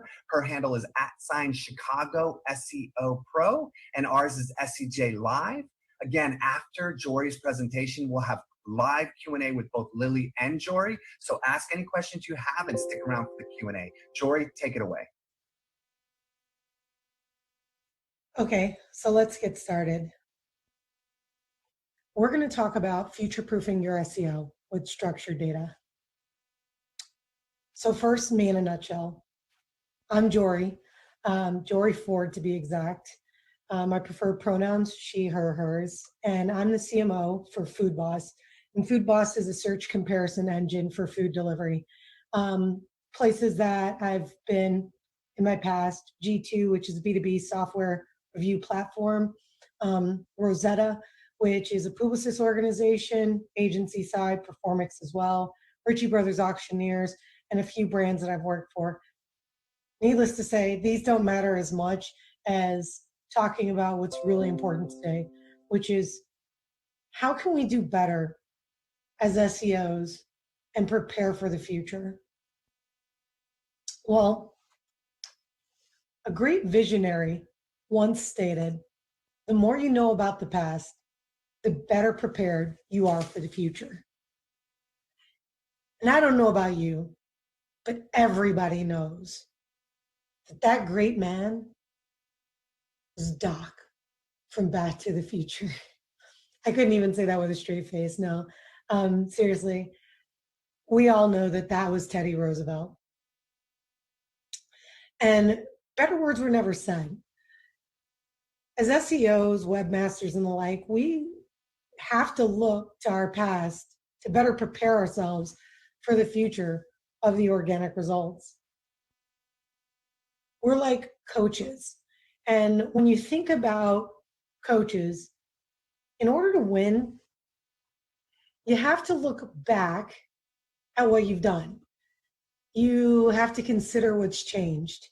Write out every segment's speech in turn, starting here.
Chapter. Her handle is @Chicago SEO Pro, and ours is SEJ Live. Again, after Jori's presentation, we'll have live Q&A with both Lily and Jori. So ask any questions you have and stick around for the Q&A. Jori, take it away. Okay, so let's get started. We're going to talk about future-proofing your SEO with structured data. So first, me in a nutshell. I'm Jori, Jori Ford to be exact. My preferred pronouns, she, her, hers, and I'm the CMO for Food Boss. And Food Boss is a search comparison engine for food delivery. Places that I've been in my past, G2, which is a B2B software review platform, Rosetta, which is a Publicis organization, agency side, Performix as well, Ritchie Brothers Auctioneers, and a few brands that I've worked for. Needless to say, these don't matter as much as talking about what's really important today, which is how can we do better as SEOs and prepare for the future? Well, a great visionary once stated, the more you know about the past, the better prepared you are for the future. And I don't know about you, but everybody knows that that great man was Doc from Back to the Future. I couldn't even say that with a straight face, no. Seriously, we all know that that was Teddy Roosevelt. And better words were never said. As SEOs, webmasters, and the like, we have to look to our past to better prepare ourselves for the future of the organic results. We're like coaches. And when you think about coaches, in order to win, you have to look back at what you've done. You have to consider what's changed.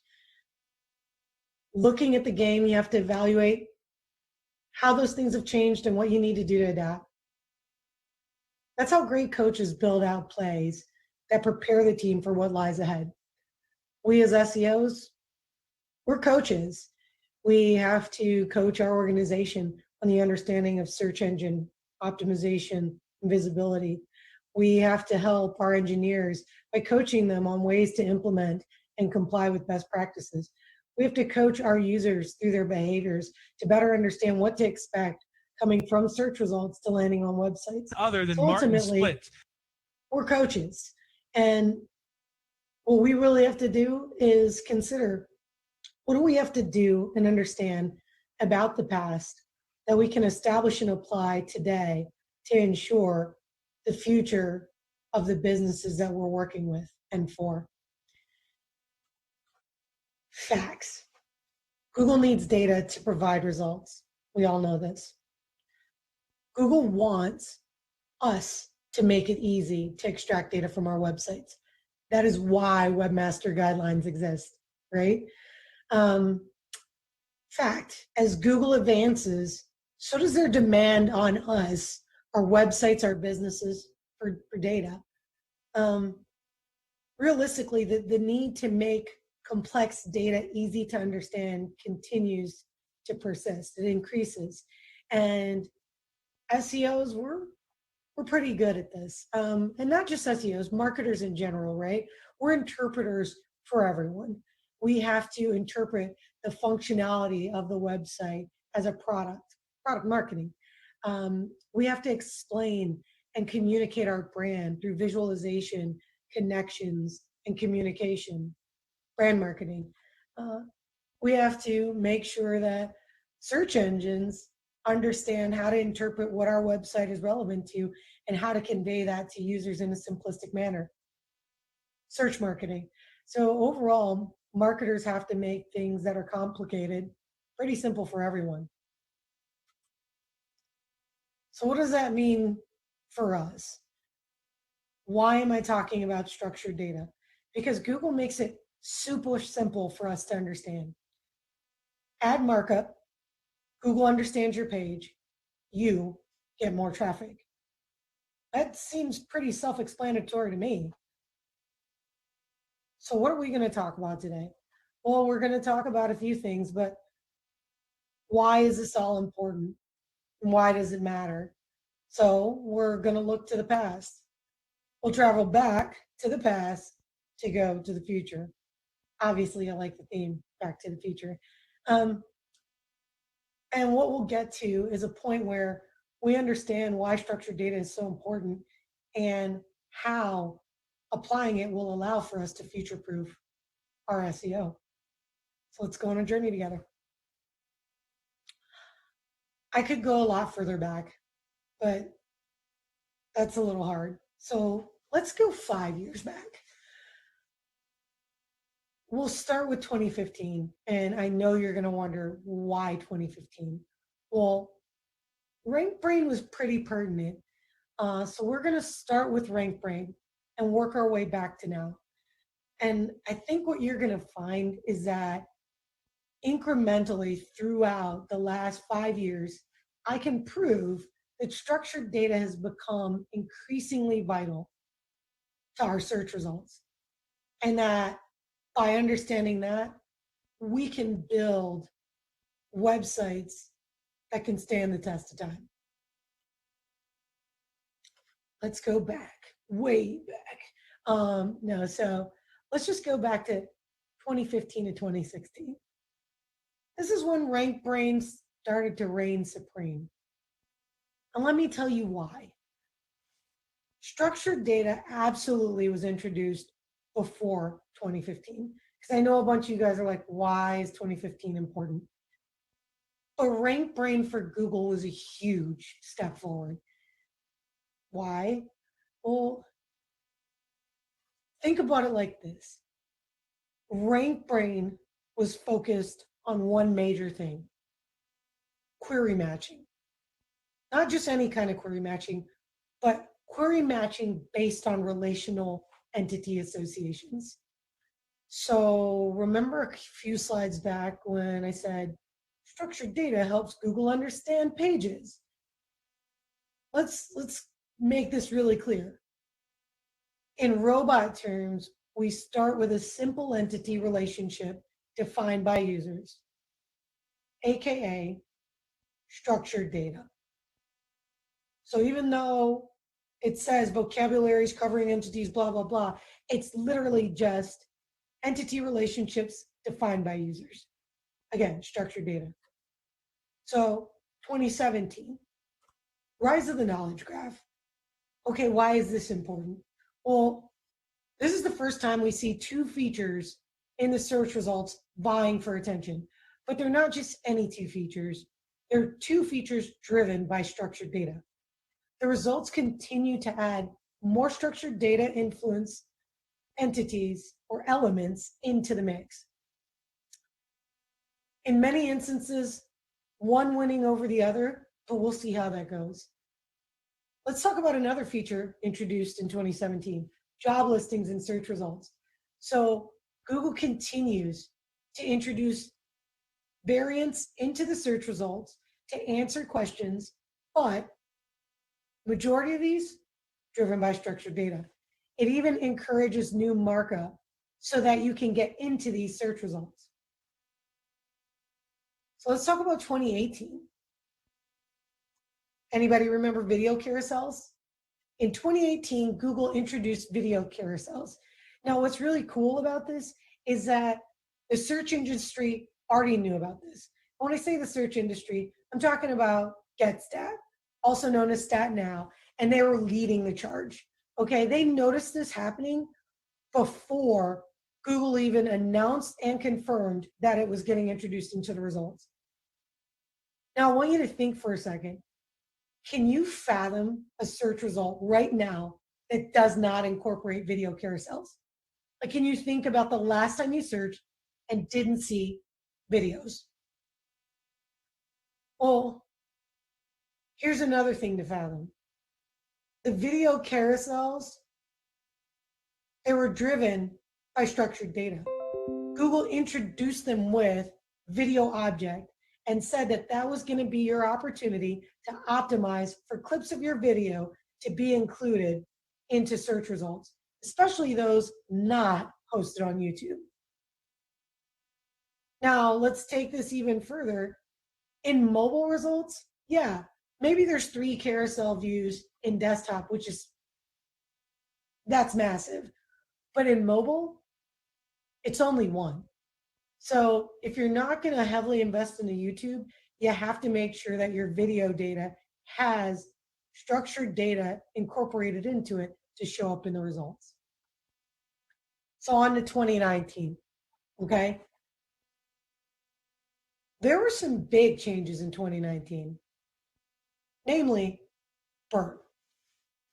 Looking at the game, you have to evaluate how those things have changed and what you need to do to adapt. That's how great coaches build out plays that prepare the team for what lies ahead. We as SEOs, we're coaches. We have to coach our organization on the understanding of search engine optimization and visibility. We have to help our engineers by coaching them on ways to implement and comply with best practices. We have to coach our users through their behaviors to better understand what to expect coming from search results to landing on websites. Other than so Martin ultimately, Split. We're coaches. And what we really have to do is consider, what do we have to do and understand about the past that we can establish and apply today to ensure the future of the businesses that we're working with and for? Facts. Google needs data to provide results. We all know this. Google wants us to make it easy to extract data from our websites. That is why webmaster guidelines exist, right? Fact, as Google advances, so does their demand on us, our websites, our businesses, for data. Realistically, the need to make complex data easy to understand continues to persist. It increases. And SEOs, we're pretty good at this. And not just SEOs, marketers in general, right? We're interpreters for everyone. We have to interpret the functionality of the website as a product marketing. We have to explain and communicate our brand through visualization, connections, and communication, brand marketing. We have to make sure that search engines understand how to interpret what our website is relevant to and how to convey that to users in a simplistic manner. Search marketing. So overall, marketers have to make things that are complicated pretty simple for everyone. So what does that mean for us? Why am I talking about structured data? Because Google makes it super simple for us to understand. Add markup, Google understands your page, you get more traffic. That seems pretty self-explanatory to me. So what are we going to talk about today? Well, we're going to talk about a few things, but why is this all important? And why does it matter? So we're going to look to the past. We'll travel back to the past to go to the future. Obviously, I like the theme, back to the future. And what we'll get to is a point where we understand why structured data is so important and how applying it will allow for us to future-proof our SEO. So let's go on a journey together. I could go a lot further back, but that's a little hard. So let's go 5 years back. We'll start with 2015, and I know you're going to wonder why 2015. Well, RankBrain was pretty pertinent. So we're going to start with RankBrain and work our way back to now. And I think what you're going to find is that incrementally throughout the last 5 years, I can prove that structured data has become increasingly vital to our search results. And that by understanding that, we can build websites that can stand the test of time. Let's go back, way back. No, so let's just go back to 2015 to 2016. This is when RankBrain started to reign supreme. And let me tell you why. Structured data absolutely was introduced before 2015. Because I know a bunch of you guys are like, why is 2015 important? But RankBrain for Google was a huge step forward. Why? Well, think about it like this. RankBrain was focused on one major thing, query matching. Not just any kind of query matching, but query matching based on relational entity associations. So remember a few slides back when I said structured data helps Google understand pages. Let's make this really clear. In robot terms, we start with a simple entity relationship defined by users, aka structured data. So even though it says vocabularies covering entities, blah, blah, blah, it's literally just entity relationships defined by users. Again, structured data. So 2017, rise of the knowledge graph. Okay, why is this important? Well, this is the first time we see two features in the search results vying for attention, but they're not just any two features. They're two features driven by structured data. The results continue to add more structured data influence entities or elements into the mix. In many instances, one winning over the other, but we'll see how that goes. Let's talk about another feature introduced in 2017, job listings and search results. So Google continues to introduce variants into the search results to answer questions, but majority of these driven by structured data. It even encourages new markup so that you can get into these search results. So let's talk about 2018. Anybody remember video carousels? In 2018, Google introduced video carousels. Now, what's really cool about this is that the search industry already knew about this. When I say the search industry, I'm talking about GetStat, also known as StatNow, and they were leading the charge. Okay, they noticed this happening before Google even announced and confirmed that it was getting introduced into the results. Now, I want you to think for a second. Can you fathom a search result right now that does not incorporate video carousels? Like, can you think about the last time you searched and didn't see videos? Well, here's another thing to fathom. The video carousels, they were driven by structured data. Google introduced them with video object and said that that was going to be your opportunity to optimize for clips of your video to be included into search results, especially those not hosted on YouTube. Now, let's take this even further. In mobile results, yeah, maybe there's 3 carousel views in desktop, that's massive. But in mobile, it's only 1. So if you're not going to heavily invest into YouTube, you have to make sure that your video data has structured data incorporated into it to show up in the results. So on to 2019, okay? There were some big changes in 2019, namely BERT.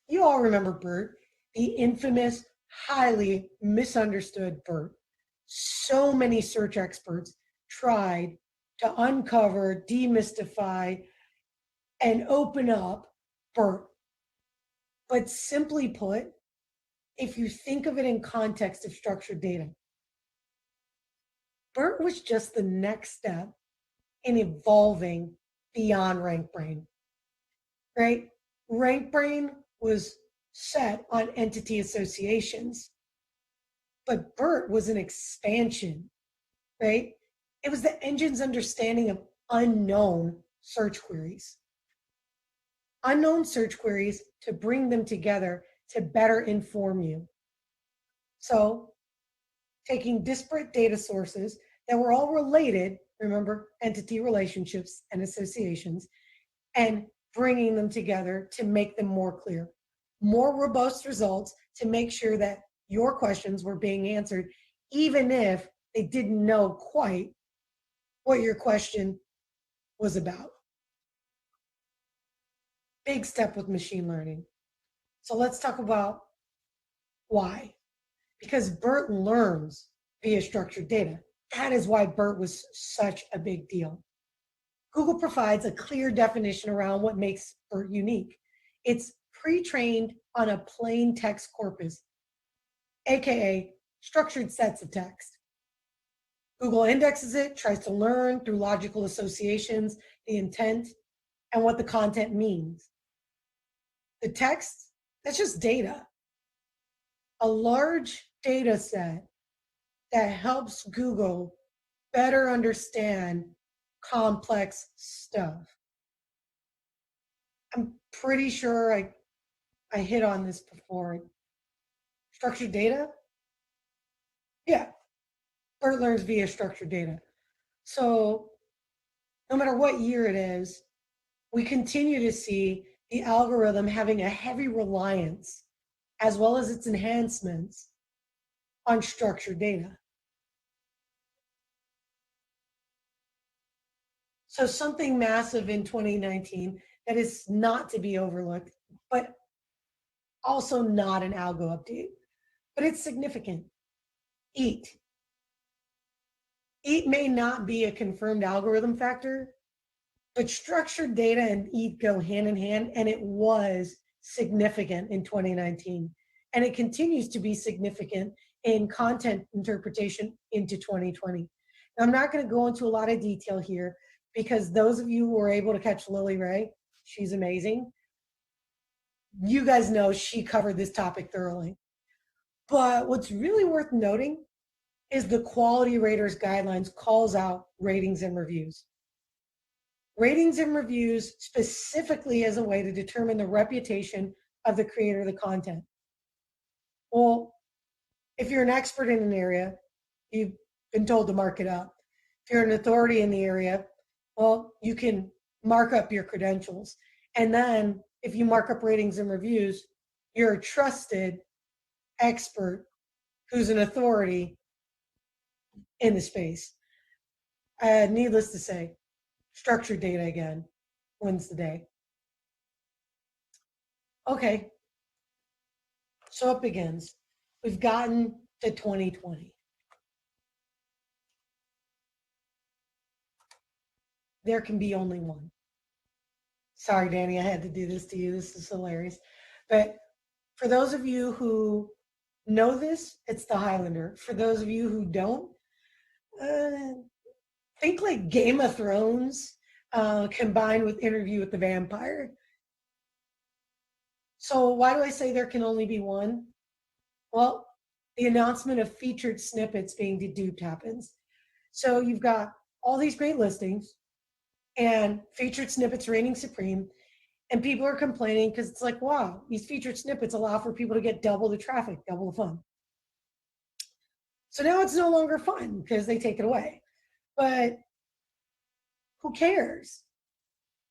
You all remember BERT, the infamous, highly misunderstood BERT. So many search experts tried to uncover, demystify, and open up BERT. But simply put, if you think of it in context of structured data, BERT was just the next step in evolving beyond RankBrain, right? RankBrain was set on entity associations, but BERT was an expansion, right? It was the engine's understanding of unknown search queries. Unknown search queries to bring them together to better inform you. So, taking disparate data sources that were all related, remember, entity relationships and associations, and bringing them together to make them more clear. More robust results to make sure that your questions were being answered, even if they didn't know quite what your question was about. Big step with machine learning. So let's talk about why. Because BERT learns via structured data. That is why BERT was such a big deal. Google provides a clear definition around what makes BERT unique. It's pre-trained on a plain text corpus, aka structured sets of text. Google indexes it, tries to learn through logical associations, the intent, and what the content means. The text, that's just data. A large data set that helps Google better understand complex stuff. I'm pretty sure I hit on this before. Structured data? Yeah, BERT learns via structured data. So no matter what year it is, we continue to see the algorithm having a heavy reliance, as well as its enhancements, on structured data. So something massive in 2019 that is not to be overlooked, but also not an algo update, but it's significant. EAT. EAT may not be a confirmed algorithm factor, but structured data and EAT go hand in hand, and it was significant in 2019. And it continues to be significant in content interpretation into 2020. Now, I'm not going to go into a lot of detail here because those of you who were able to catch Lily Ray, she's amazing. You guys know she covered this topic thoroughly. But what's really worth noting is the Quality Raters Guidelines calls out ratings and reviews. Ratings and reviews specifically as a way to determine the reputation of the creator of the content. Well, if you're an expert in an area, you've been told to mark it up. If you're an authority in the area, well, you can mark up your credentials. And then if you mark up ratings and reviews, you're a trusted expert who's an authority in the space. Needless to say, structured data again wins the day. Okay, so it begins. We've gotten to 2020. There can be only one. Sorry, Danny, I had to do this to you. This is hilarious. But for those of you who know this, it's the Highlander. For those of you who don't, think like Game of Thrones combined with Interview with the Vampire. So why do I say there can only be one? Well, the announcement of featured snippets being deduped happens. So you've got all these great listings and featured snippets reigning supreme, and people are complaining because it's like, wow, these featured snippets allow for people to get double the traffic, double the fun. So now it's no longer fun because they take it away. But who cares?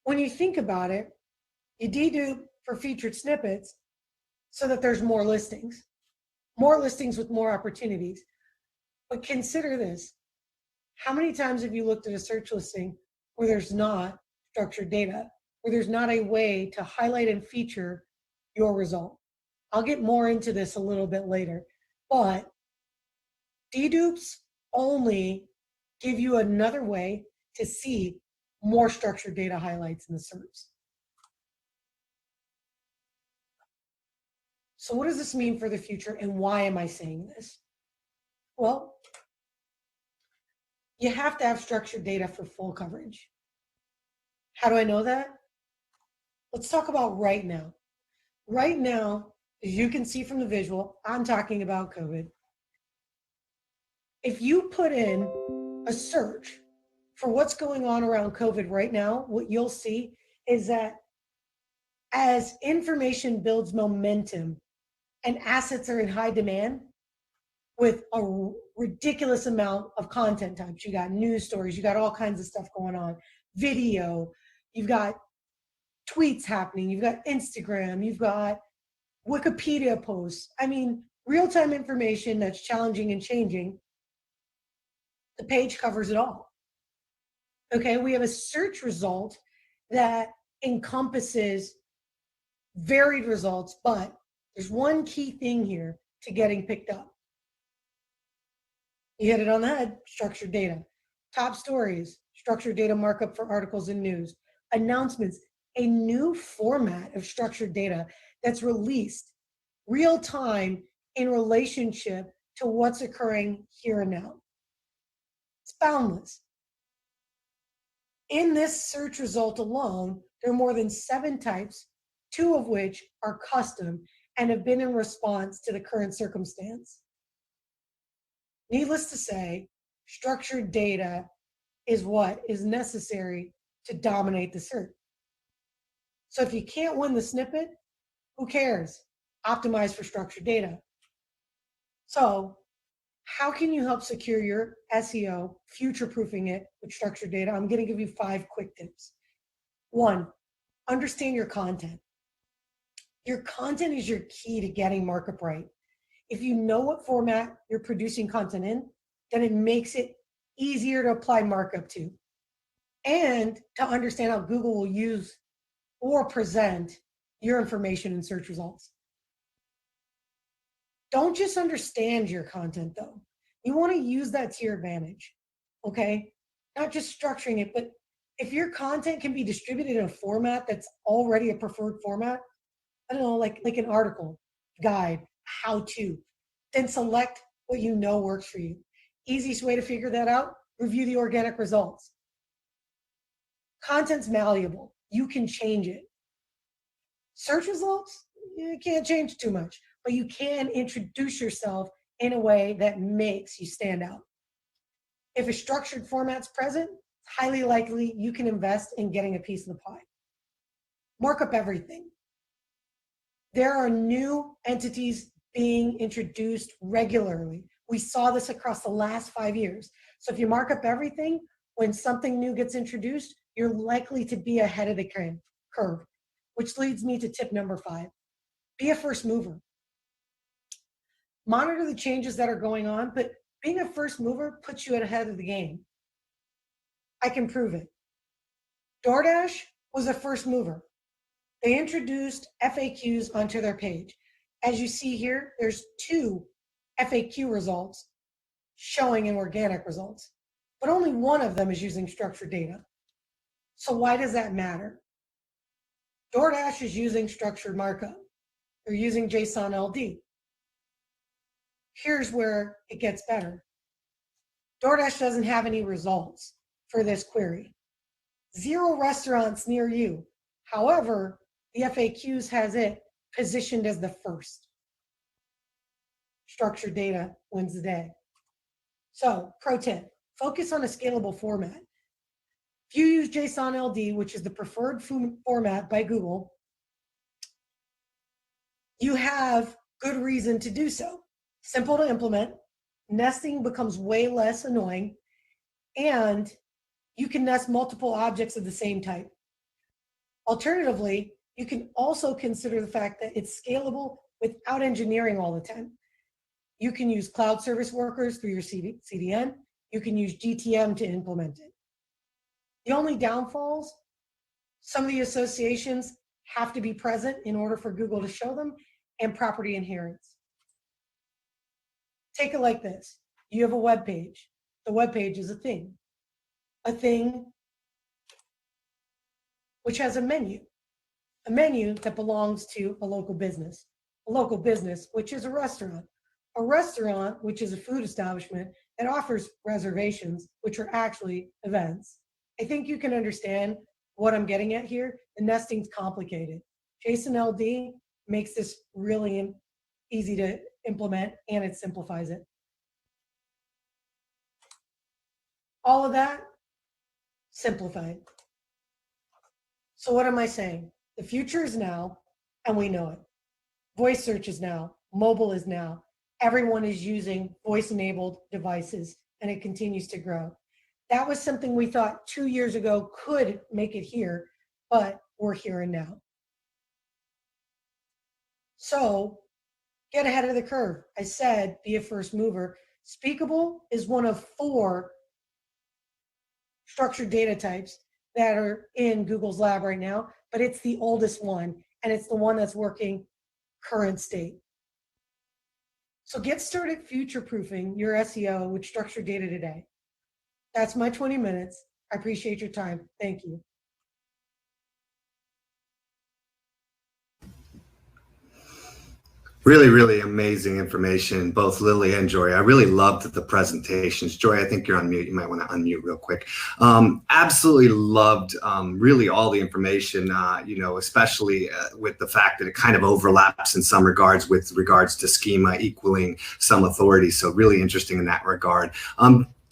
When you think about it, you dedupe for featured snippets so that there's more listings with more opportunities. But consider this. How many times have you looked at a search listing where there's not structured data, where there's not a way to highlight and feature your result? I'll get more into this a little bit later, but dedupes only give you another way to see more structured data highlights in the SERPs. So what does this mean for the future, and why am I saying this? Well, you have to have structured data for full coverage. How do I know that? Let's talk about right now. Right now, as you can see from the visual, I'm talking about COVID. If you put in a search for what's going on around COVID right now, what you'll see is that as information builds momentum and assets are in high demand with a ridiculous amount of content types, you got news stories, you got all kinds of stuff going on, video, you've got tweets happening, you've got Instagram, you've got Wikipedia posts. I mean, real-time information that's challenging and changing. The page covers it all. Okay, we have a search result that encompasses varied results, but there's one key thing here to getting picked up. You hit it on the head, structured data. Top stories, structured data markup for articles and news. Announcements, a new format of structured data that's released real time in relationship to what's occurring here and now. It's boundless. In this search result alone, there are more than 7 types, 2 of which are custom and have been in response to the current circumstance. Needless to say, structured data is what is necessary to dominate the search. So if you can't win the snippet, who cares? Optimize for structured data. So how can you help secure your SEO, future-proofing it with structured data? I'm going to give you 5 quick tips. 1, understand your content. Your content is your key to getting markup right. If you know what format you're producing content in, then it makes it easier to apply markup to, and to understand how Google will use or present your information in search results. Don't just understand your content though. You want to use that to your advantage, okay? Not just structuring it, but if your content can be distributed in a format that's already a preferred format, I don't know, like an article, guide, how to, then select what you know works for you. Easiest way to figure that out, review the organic results. Content's malleable. You can change it. Search results, you can't change too much, but you can introduce yourself in a way that makes you stand out. If a structured format's present, it's highly likely you can invest in getting a piece of the pie. Markup everything. There are new entities being introduced regularly. We saw this across the last 5 years. So if you mark up everything, when something new gets introduced, you're likely to be ahead of the curve, which leads me to tip number 5. Be a first mover. Monitor the changes that are going on, but being a first mover puts you ahead of the game. I can prove it. DoorDash was a first mover. They introduced FAQs onto their page. As you see here, there's 2 FAQ results showing in organic results, but only one of them is using structured data. So why does that matter? DoorDash is using structured markup. They're using JSON LD. Here's where it gets better. DoorDash doesn't have any results for this query. 0 restaurants near you. However, the FAQs has it positioned as the first. Structured data wins the day. So, pro tip, focus on a scalable format. If you use JSON LD, which is the preferred format by Google, you have good reason to do so. Simple to implement, nesting becomes way less annoying, and you can nest multiple objects of the same type. Alternatively, you can also consider the fact that it's scalable without engineering all the time. You can use cloud service workers through your CDN. You can use GTM to implement it. The only downfalls, some of the associations have to be present in order for Google to show them, and property adherence. Take it like this. You have a web page. The web page is a thing which has a menu that belongs to a local business which is a restaurant which is a food establishment that offers reservations, which are actually events. I think you can understand what I'm getting at here. The nesting's complicated. JSON LD makes this really easy to implement, and it simplifies it. All of that simplified. So what am I saying? The future is now, and we know it. Voice search is now, mobile is now. Everyone is using voice-enabled devices, and it continues to grow. That was something we thought 2 years ago could make it here, but we're here and now. So get ahead of the curve. I said, be a first mover. Speakable is one of 4 structured data types that are in Google's lab right now, but it's the oldest one, and it's the one that's working current state. So get started future-proofing your SEO with structured data today. That's my 20 minutes. I appreciate your time. Thank you. Really, really amazing information, both Lily and Jori. I really loved the presentations. Jori, I think you're on mute. You might want to unmute real quick. Absolutely loved really all the information, especially with the fact that it kind of overlaps in some regards with regards to schema equaling some authority. So really interesting in that regard.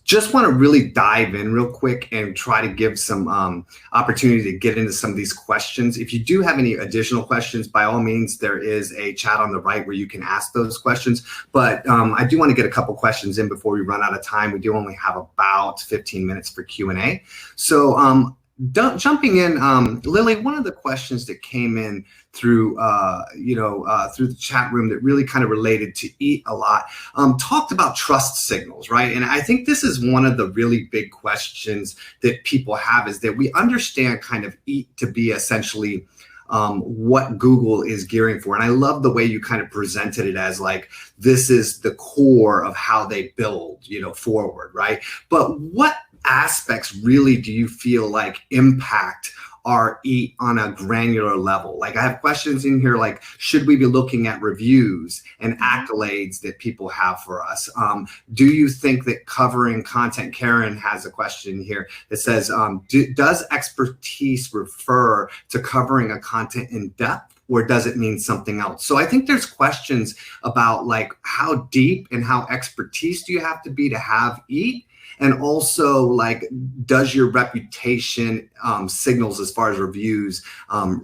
Just want to really dive in real quick and try to give some opportunity to get into some of these questions. If you do have any additional questions, by all means, there is a chat on the right where you can ask those questions. But I do want to get a couple questions in before we run out of time. We do only have about 15 minutes for Q&A. So jumping in, Lily, one of the questions that came in through through the chat room that really kind of related to EAT a lot, talked about trust signals, right? And I think this is one of the really big questions that people have, is that we understand kind of EAT to be essentially what Google is gearing for. And I love the way you kind of presented it as like, this is the core of how they build, forward, right? But what aspects really do you feel like impact our EAT on a granular level? Like, I have questions in here like, should we be looking at reviews and accolades that people have for us? Do you think that covering content? Karen has a question here that says, does expertise refer to covering a content in depth, or does it mean something else? So I think there's questions about like, how deep and how expertise do you have to be to have EAT? And also, like, does your reputation signals as far as reviews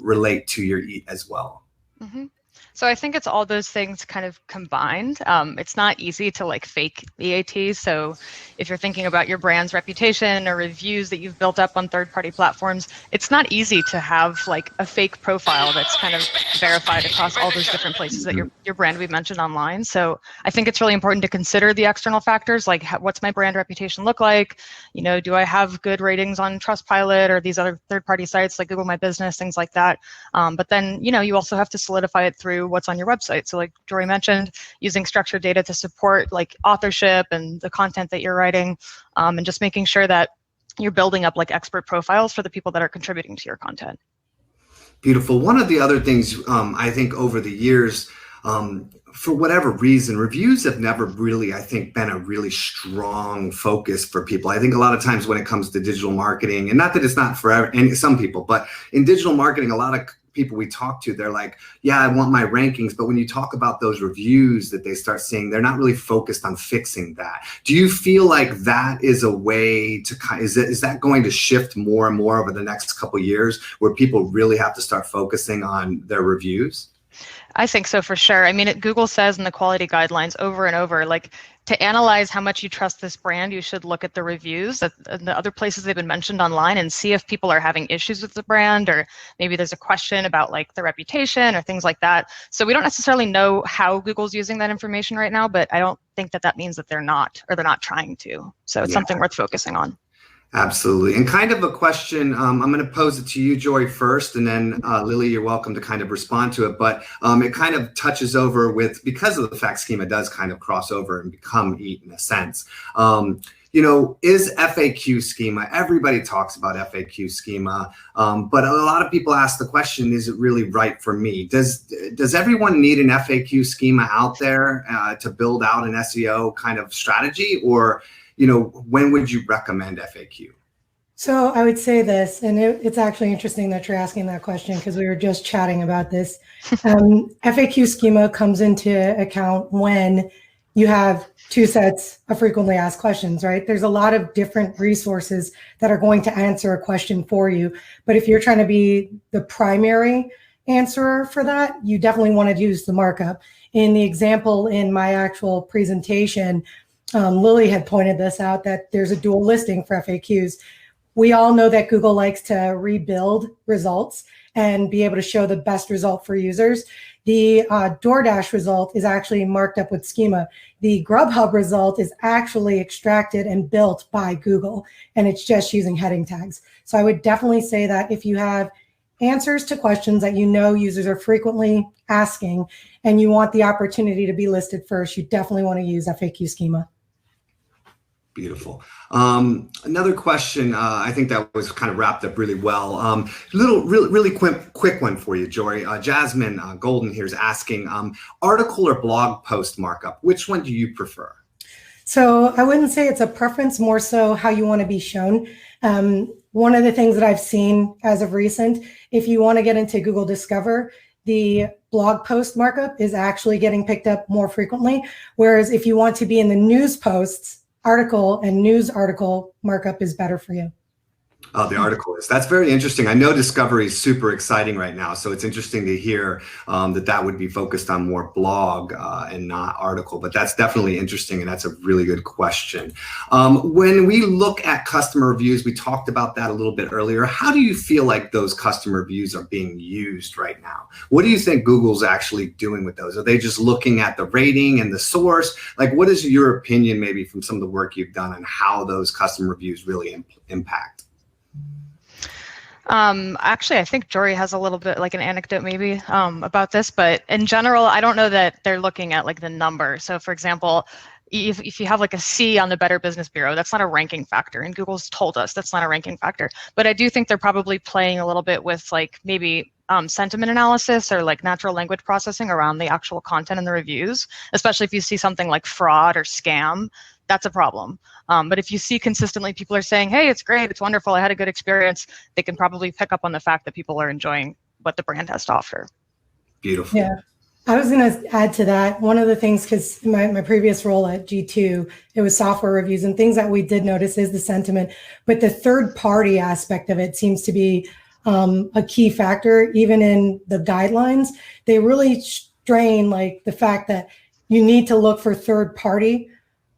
relate to your EAT as well? Mm-hmm. So I think it's all those things kind of combined. It's not easy to like fake EAT. So if you're thinking about your brand's reputation or reviews that you've built up on third-party platforms, it's not easy to have like a fake profile that's kind of verified across all those different places that your brand we've mentioned online. So I think it's really important to consider the external factors, like what's my brand reputation look like? Do I have good ratings on Trustpilot or these other third-party sites like Google My Business, things like that. But then, you also have to solidify it through what's on your website. So like Jori mentioned, using structured data to support like authorship and the content that you're writing, and just making sure that you're building up like expert profiles for the people that are contributing to your content. Beautiful. One of the other things I think over the years, for whatever reason, reviews have never really, I think, been a really strong focus for people. I think a lot of times when it comes to digital marketing, and not that it's not for some people, but in digital marketing, a lot of people we talk to, they're like, yeah, I want my rankings. But when you talk about those reviews that they start seeing, they're not really focused on fixing that. Do you feel like that is a way to is that going to shift more and more over the next couple of years, where people really have to start focusing on their reviews? I think so, for sure. I mean, Google says in the quality guidelines over and over, like, to analyze how much you trust this brand, you should look at the reviews and the other places they've been mentioned online and see if people are having issues with the brand, or maybe there's a question about like the reputation or things like that. So we don't necessarily know how Google's using that information right now, but I don't think that means that they're not, or they're not trying to. So it's something worth focusing on. Absolutely. And kind of a question, I'm going to pose it to you, Jori, first, and then Lily, you're welcome to kind of respond to it. But it kind of touches over with, because of the fact schema does kind of cross over and become EAT in a sense. Is FAQ schema, everybody talks about FAQ schema, but a lot of people ask the question, is it really right for me? Does everyone need an FAQ schema out there to build out an SEO kind of strategy? Or when would you recommend FAQ? So I would say this, and it's actually interesting that you're asking that question, because we were just chatting about this. FAQ schema comes into account when you have two sets of frequently asked questions, right? There's a lot of different resources that are going to answer a question for you. But if you're trying to be the primary answerer for that, you definitely want to use the markup. In the example in my actual presentation, Lily had pointed this out, that there's a dual listing for FAQs. We all know that Google likes to rebuild results and be able to show the best result for users. The DoorDash result is actually marked up with schema. The Grubhub result is actually extracted and built by Google, and it's just using heading tags. So I would definitely say that if you have answers to questions that users are frequently asking, and you want the opportunity to be listed first, you definitely want to use FAQ schema. Beautiful. Another question, I think that was kind of wrapped up really well. Really quick one for you, Jori. Jasmine Golden here is asking, article or blog post markup, which one do you prefer? So I wouldn't say it's a preference, more so how you want to be shown. One of the things that I've seen as of recent, if you want to get into Google Discover, the blog post markup is actually getting picked up more frequently. Whereas if you want to be in the news posts, article and news article markup is better for you. Oh, the article is. That's very interesting. I know Discovery is super exciting right now, so it's interesting to hear that would be focused on more blog and not article. But that's definitely interesting, and that's a really good question. When we look at customer reviews, we talked about that a little bit earlier. How do you feel like those customer reviews are being used right now? What do you think Google's actually doing with those? Are they just looking at the rating and the source? Like, what is your opinion, maybe from some of the work you've done, on how those customer reviews really impact? Actually, I think Jori has a little bit like an anecdote maybe about this, but in general, I don't know that they're looking at like the number. So for example, if you have like a C on the Better Business Bureau, that's not a ranking factor, and Google's told us that's not a ranking factor. But I do think they're probably playing a little bit with like maybe sentiment analysis or like natural language processing around the actual content in the reviews, especially if you see something like fraud or scam. That's a problem. But if you see consistently people are saying, hey, it's great, it's wonderful, I had a good experience, they can probably pick up on the fact that people are enjoying what the brand has to offer. Beautiful. Yeah. I was going to add to that. One of the things, because my previous role at G2, it was software reviews, and things that we did notice is the sentiment, but the third party aspect of it seems to be a key factor. Even in the guidelines, they really strain like the fact that you need to look for third party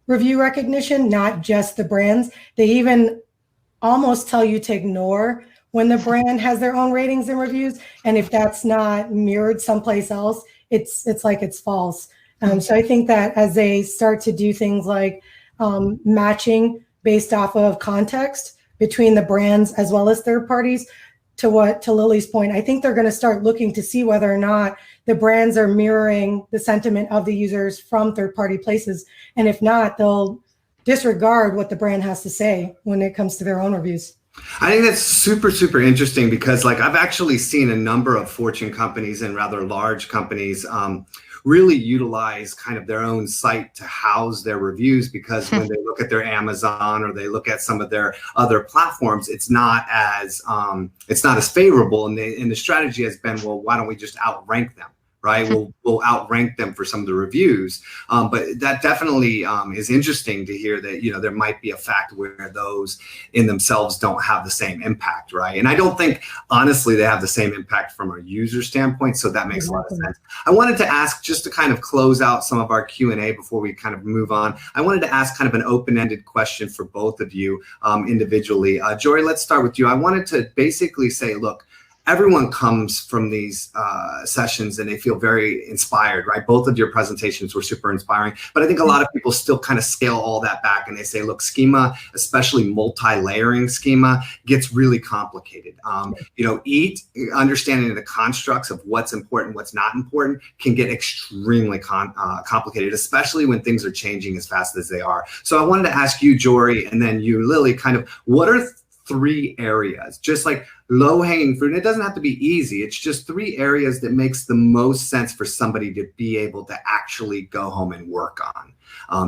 review recognition, not just the brands. They even almost tell you to ignore when the brand has their own ratings and reviews, and if that's not mirrored someplace else, it's like it's false. So I think that as they start to do things like matching based off of context between the brands as well as third parties, to Lily's point, I think they're going to start looking to see whether or not the brands are mirroring the sentiment of the users from third-party places. And if not, they'll disregard what the brand has to say when it comes to their own reviews. I think that's super, super interesting, because like I've actually seen a number of Fortune companies and rather large companies really utilize kind of their own site to house their reviews, because when they look at their Amazon or they look at some of their other platforms, it's not as favorable. And the strategy has been, well, why don't we just outrank them? Right, we'll outrank them for some of the reviews, but that definitely is interesting to hear that, you know, there might be a fact where those in themselves don't have the same impact, right? And I don't think, honestly, they have the same impact from a user standpoint, so that makes a lot of sense. I wanted to ask, just to kind of close out some of our Q&A before we kind of move on, I wanted to ask kind of an open-ended question for both of you individually. Jori, let's start with you. I wanted to basically say, look, everyone comes from these sessions and they feel very inspired, right? Both of your presentations were super inspiring, but I think a lot of people still kind of scale all that back and they say, look, schema, especially multi-layering schema, gets really complicated. You know, understanding the constructs of what's important, what's not important, can get extremely complicated, especially when things are changing as fast as they are. So I wanted to ask you, Jori, and then you, Lily, kind of what are 3 areas, just like low-hanging fruit, and it doesn't have to be easy, it's just 3 areas that makes the most sense for somebody to be able to actually go home and work on.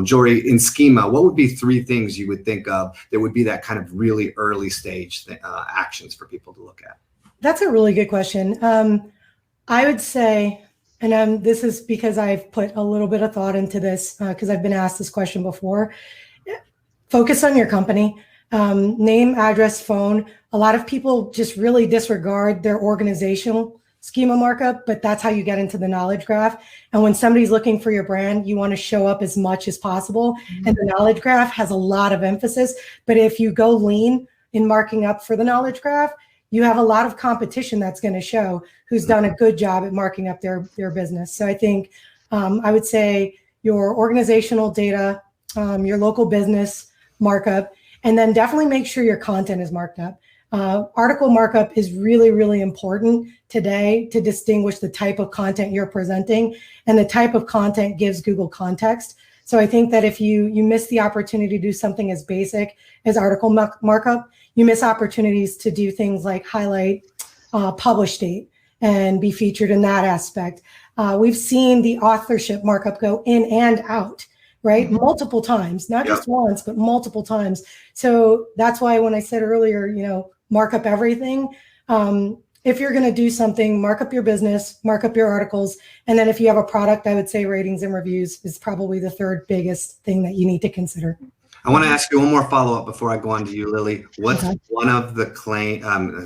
Jori, in schema, what would be 3 things you would think of that would be that kind of really early stage actions for people to look at? That's a really good question. I would say, and this is because I've put a little bit of thought into this, because I've been asked this question before. Focus on your company. Name, address, phone. A lot of people just really disregard their organizational schema markup, but that's how you get into the knowledge graph. And when somebody's looking for your brand, you want to show up as much as possible. And the knowledge graph has a lot of emphasis. But if you go lean in marking up for the knowledge graph, you have a lot of competition that's going to show who's done a good job at marking up their business. So I think I would say your organizational data, your local business markup, and then definitely make sure your content is marked up. Article markup is really, really important today to distinguish the type of content you're presenting, and the type of content gives Google context. So I think that if you miss the opportunity to do something as basic as article markup, you miss opportunities to do things like highlight publish date and be featured in that aspect. We've seen the authorship markup go in and out, right? Multiple times, not just once, but multiple times. So that's why when I said earlier, you know, mark up everything. If you're going to do something, mark up your business, mark up your articles. And then if you have a product, I would say ratings and reviews is probably the 3rd biggest thing that you need to consider. I want to ask you one more follow-up before I go on to you, Lily. What's one of the claim,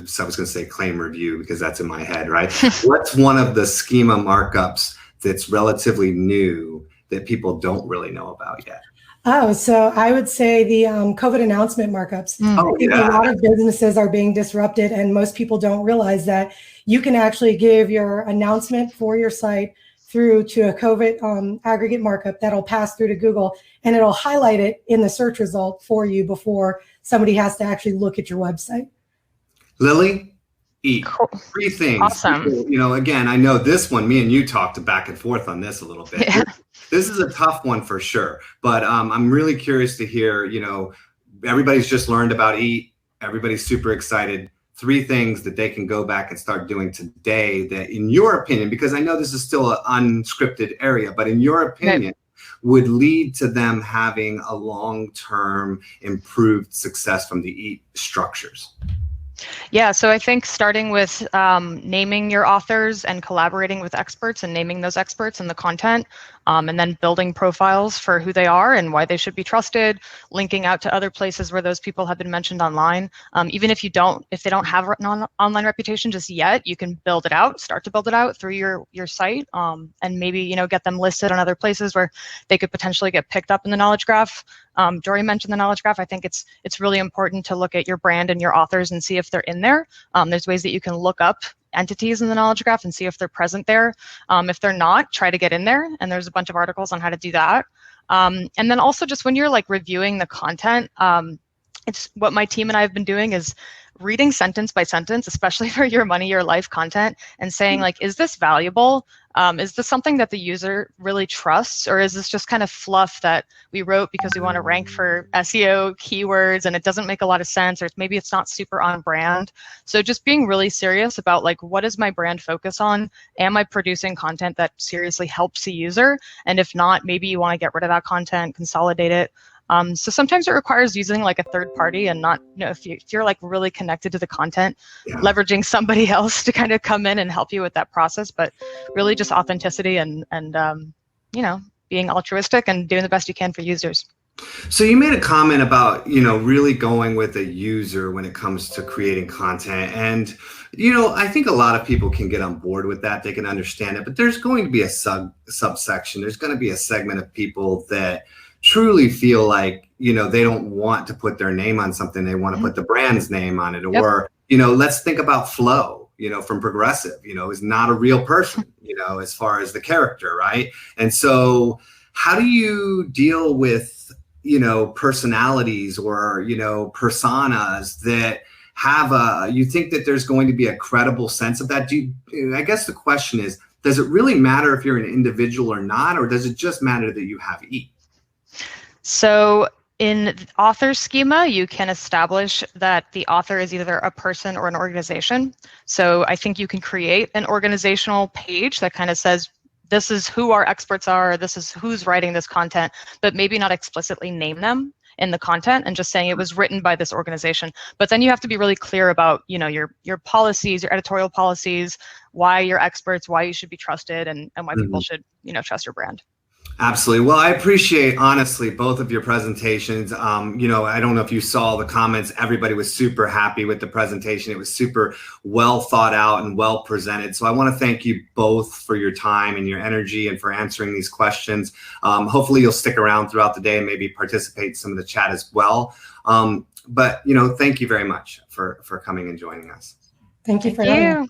so I was going to say claim review because that's in my head, right? What's one of the schema markups that's relatively new that people don't really know about yet? Oh, so I would say the COVID announcement markups. Oh, I think a lot of businesses are being disrupted, and most people don't realize that you can actually give your announcement for your site through to a COVID aggregate markup that'll pass through to Google, and it'll highlight it in the search result for you before somebody has to actually look at your website. Lily? Cool. 3 things. Awesome. People, you know, again, I know this one, me and you talked back and forth on this a little bit. Yeah. This is a tough one for sure, but I'm really curious to hear, you know, everybody's just learned about EAT. Everybody's super excited. 3 things that they can go back and start doing today that, in your opinion, because I know this is still an unscripted area, but in your opinion, would lead to them having a long-term improved success from the EAT structures? Yeah, so I think starting with naming your authors and collaborating with experts and naming those experts and the content, and then building profiles for who they are and why they should be trusted, linking out to other places where those people have been mentioned online. Even if they don't have an online reputation just yet, you can build it out, start to build it out through your site, and maybe, you know, get them listed on other places where they could potentially get picked up in the knowledge graph. Jori mentioned the knowledge graph. I think it's really important to look at your brand and your authors and see if they're in there. There's ways that you can look up entities in the knowledge graph and see if they're present there. If they're not, try to get in there. And there's a bunch of articles on how to do that. And then also just when you're like reviewing the content, it's what my team and I have been doing is reading sentence by sentence, especially for your money, your life content, and saying like, is this valuable? Is this something that the user really trusts, or is this just kind of fluff that we wrote because we want to rank for SEO keywords and it doesn't make a lot of sense, or maybe it's not super on brand? So just being really serious about like, what is my brand focus on? Am I producing content that seriously helps the user? And if not, maybe you want to get rid of that content, consolidate it. So sometimes it requires using like a third party and not, if you're like really connected to the content, leveraging somebody else to kind of come in and help you with that process, but really just authenticity and being altruistic and doing the best you can for users. So you made a comment about, really going with a user when it comes to creating content. And, I think a lot of people can get on board with that. They can understand it, but there's going to be a subsection. There's going to be a segment of people that truly feel like, they don't want to put their name on something. They want to put the brand's name on it. Yep. Or, let's think about Flo, from Progressive, is not a real person, as far as the character, right? And so how do you deal with, personalities or, personas that have you think that there's going to be a credible sense of that? I guess the question is, does it really matter if you're an individual or not, or does it just matter that you have each? So in author schema, you can establish that the author is either a person or an organization. So I think you can create an organizational page that kind of says, this is who our experts are, this is who's writing this content, but maybe not explicitly name them in the content and just saying it was written by this organization. But then you have to be really clear about, your policies, your editorial policies, why you're experts, why you should be trusted, and why people should, trust your brand. Absolutely. Well, I appreciate, honestly, both of your presentations. I don't know if you saw the comments. Everybody was super happy with the presentation. It was super well thought out and well presented. So I want to thank you both for your time and your energy and for answering these questions. Hopefully you'll stick around throughout the day and maybe participate in some of the chat as well. But thank you very much for coming and joining us. Thank you for having me.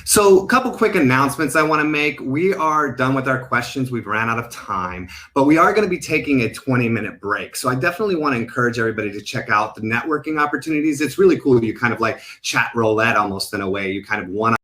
So a couple quick announcements I want to make. We are done with our questions. We've ran out of time, but we are going to be taking a 20-minute break. So I definitely want to encourage everybody to check out the networking opportunities. It's really cool. You kind of like chat roulette almost in a way. You kind of one